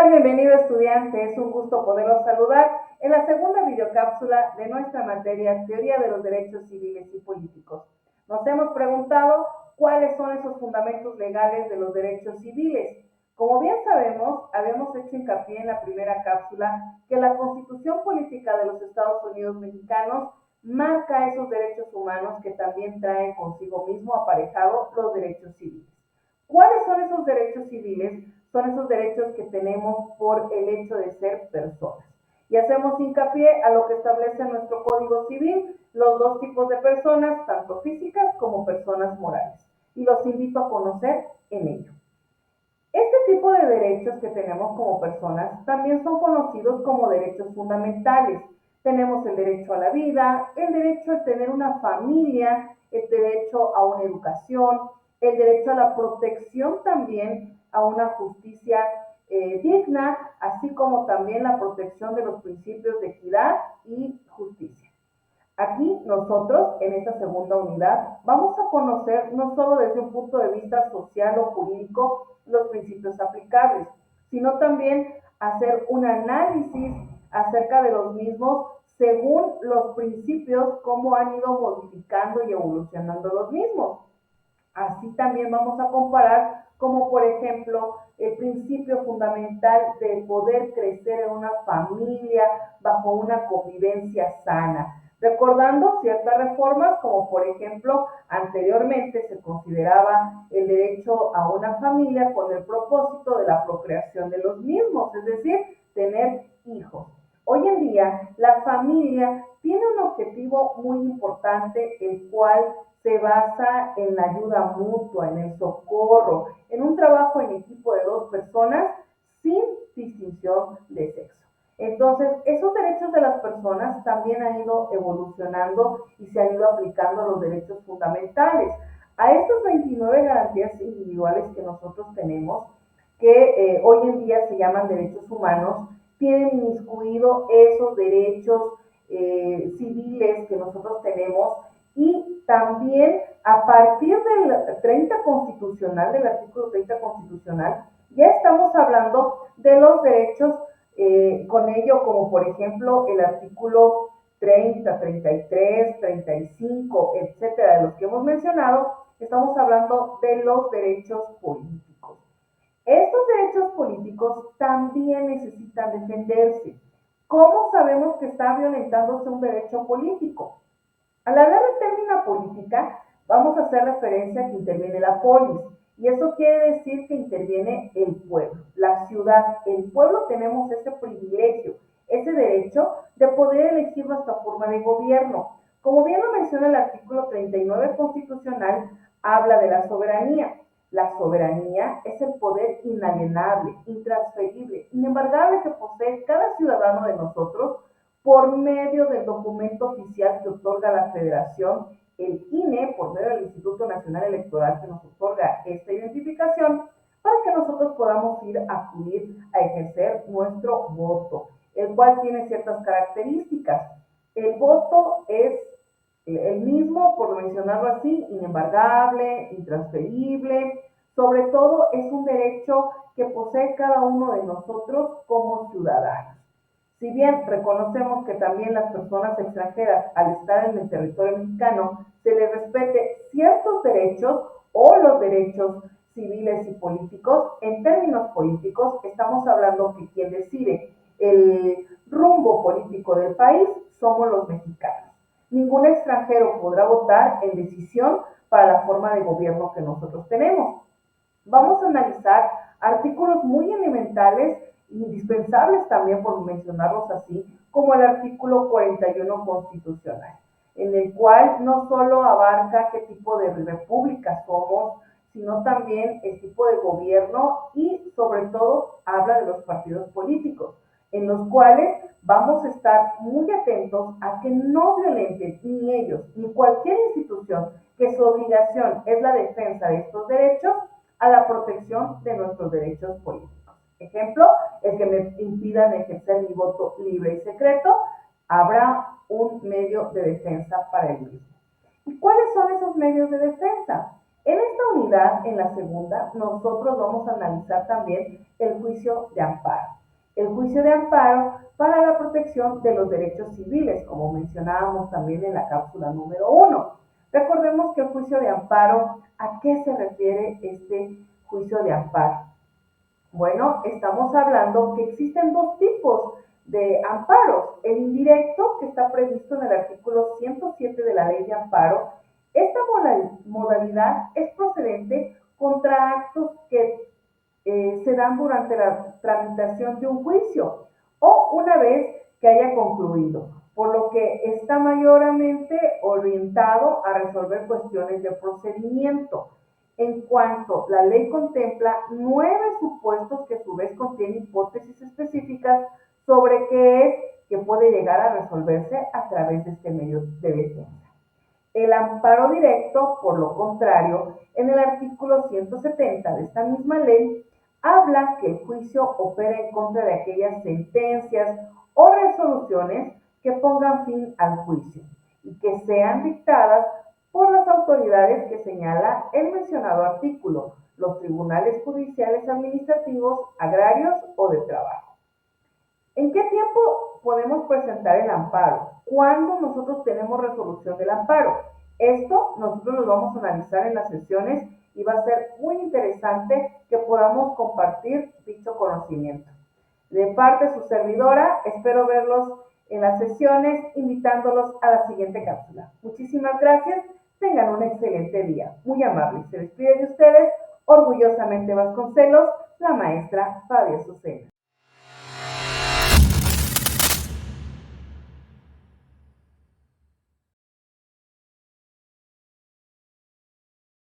tal? Bienvenido estudiante, es un gusto poderlos saludar en la segunda videocápsula de nuestra materia Teoría de los Derechos Civiles y Políticos. Nos hemos preguntado cuáles son esos fundamentos legales de los derechos civiles. Como bien sabemos, habíamos hecho hincapié en la primera cápsula que la Constitución Política de los Estados Unidos Mexicanos marca esos derechos humanos que también traen consigo mismo aparejado los derechos civiles. ¿Cuáles son esos derechos civiles? Son esos derechos que tenemos por el hecho de ser personas. Y hacemos hincapié a lo que establece nuestro Código Civil, los dos tipos de personas, tanto físicas como personas morales. Y los invito a conocer en ello. Este tipo de derechos que tenemos como personas también son conocidos como derechos fundamentales. Tenemos el derecho a la vida, el derecho a tener una familia, el derecho a una educación, el derecho a la protección también, a una justicia digna, así como también la protección de los principios de equidad y justicia. Aquí nosotros, en esta segunda unidad, vamos a conocer no solo desde un punto de vista social o jurídico los principios aplicables, sino también hacer un análisis acerca de los mismos según los principios, cómo han ido modificando y evolucionando los mismos. Así también vamos a comparar como por ejemplo el principio fundamental de poder crecer en una familia bajo una convivencia sana, recordando ciertas reformas como por ejemplo anteriormente se consideraba el derecho a una familia con el propósito de la procreación de los mismos, es decir, tener hijos. Hoy en día la familia tiene un objetivo muy importante, el cual se basa en la ayuda mutua, en el socorro, en un trabajo en equipo de dos personas sin distinción de sexo. Entonces, esos derechos de las personas también han ido evolucionando y se han ido aplicando los derechos fundamentales. A estas 29 garantías individuales que nosotros tenemos, que hoy en día se llaman derechos humanos, tienen inmiscuido esos derechos civiles que nosotros tenemos y también a partir del 30 constitucional, del artículo 30 constitucional, ya estamos hablando de los derechos con ello, como por ejemplo el artículo 30, 33, 35, etcétera, de los que hemos mencionado, estamos hablando de los derechos políticos. Estos derechos políticos también necesitan defenderse. ¿Cómo sabemos que está violentándose un derecho político? Al hablar de término política, vamos a hacer referencia a que interviene la polis, y eso quiere decir que interviene el pueblo, la ciudad. El pueblo tenemos ese privilegio, ese derecho de poder elegir nuestra forma de gobierno. Como bien lo menciona el artículo 39 constitucional, habla de la soberanía. La soberanía es el poder inalienable, intransferible, inembargable que posee cada ciudadano de nosotros por medio del documento oficial que otorga la Federación, el INE, por medio del Instituto Nacional Electoral que nos otorga esta identificación, para que nosotros podamos acudir a ejercer nuestro voto, el cual tiene ciertas características. El voto es el mismo, por mencionarlo así, inembargable, intransferible, sobre todo es un derecho que posee cada uno de nosotros como ciudadanos. Si bien reconocemos que también las personas extranjeras, al estar en el territorio mexicano, se les respete ciertos derechos o los derechos civiles y políticos, en términos políticos estamos hablando que quien decide el rumbo político del país somos los mexicanos. Ningún extranjero podrá votar en decisión para la forma de gobierno que nosotros tenemos. Vamos a analizar artículos muy elementales, indispensables también por mencionarlos así, como el artículo 41 constitucional, en el cual no solo abarca qué tipo de república somos, sino también el tipo de gobierno y sobre todo habla de los partidos políticos, en los cuales vamos a estar muy atentos a que no violenten ni ellos ni cualquier institución que su obligación es la defensa de estos derechos a la protección de nuestros derechos políticos. Ejemplo, el que me impidan ejercer mi voto libre y secreto, habrá un medio de defensa para el mismo. ¿Y cuáles son esos medios de defensa? En esta unidad, en la segunda, nosotros vamos a analizar también el juicio de amparo. El juicio de amparo para la protección de los derechos civiles, como mencionábamos también en la cápsula número 1. Recordemos que el juicio de amparo, ¿a qué se refiere este juicio de amparo? Bueno, estamos hablando que existen dos tipos de amparos. El indirecto, que está previsto en el artículo 107 de la Ley de Amparo. Esta modalidad es procedente contra actos que se dan durante la tramitación de un juicio o una vez que haya concluido, por lo que está mayormente orientado a resolver cuestiones de procedimiento. En cuanto la ley contempla 9 supuestos que a su vez contienen hipótesis específicas sobre qué es que puede llegar a resolverse a través de este medio de defensa. El amparo directo, por lo contrario, en el artículo 170 de esta misma ley, habla que el juicio opera en contra de aquellas sentencias o resoluciones que pongan fin al juicio y que sean dictadas por las autoridades que señala el mencionado artículo, los tribunales judiciales administrativos, agrarios o de trabajo. ¿En qué tiempo podemos presentar el amparo? ¿Cuándo nosotros tenemos resolución del amparo? Esto nosotros lo vamos a analizar en las sesiones y va a ser muy interesante que podamos compartir dicho conocimiento. De parte de su servidora, espero verlos en las sesiones, invitándolos a la siguiente cápsula. Muchísimas gracias, tengan un excelente día. Muy amable. Se despide de ustedes, orgullosamente Vasconcelos, la maestra Fabia Azucena.